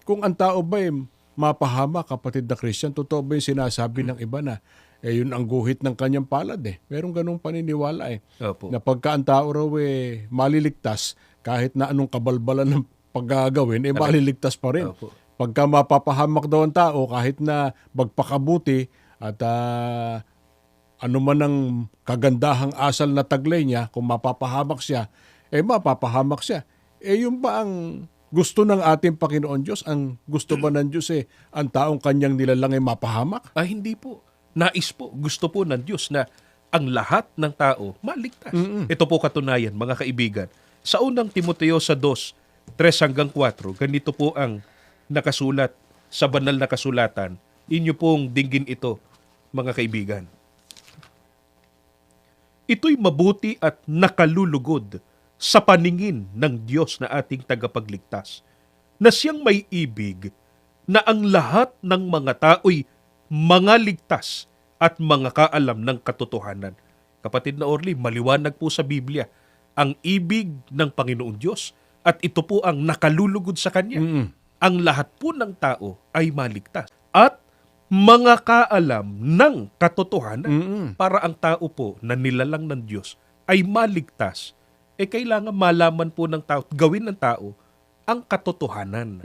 kung ang tao ba mapahama, kapatid na Christian, totoo ba yung sinasabi ng iba na yun ang guhit ng kanyang palad Merong ganung paniniwala Opo. na pagka ang tao raw maliligtas, kahit na anong kabalbalan ng paggagawin, maliligtas pa rin. Opo. Pagka mapapahamak daw ang tao, kahit na magpakabuti at ano man ang kagandahang asal na taglay niya, kung mapapahamak siya, mapapahamak siya. Yun ba ang gusto ng ating Panginoon Diyos? Ang gusto ba ng Diyos ang taong kanyang nilalang mapahamak? Hindi po. Nais po. Gusto po ng Diyos na ang lahat ng tao maligtas. Ito po katunayan, mga kaibigan. Sa unang Timoteo sa 2:3-4, ganito po ang nakasulat sa banal na kasulatan. Inyo pong dinggin ito, mga kaibigan. Ito'y mabuti at nakalulugod sa paningin ng Diyos na ating tagapagligtas, na siyang may ibig na ang lahat ng mga tao'y mga ligtas at mga kaalam ng katotohanan. Kapatid na Orly, maliwanag po sa Biblia ang ibig ng Panginoon Diyos at ito po ang nakalulugod sa Kanya. Ang lahat po ng tao ay maligtas at mga kaalam ng katotohanan para ang tao po na nilalang ng Diyos ay maligtas. Kailangan malaman po ng tao, gawin ng tao ang katotohanan.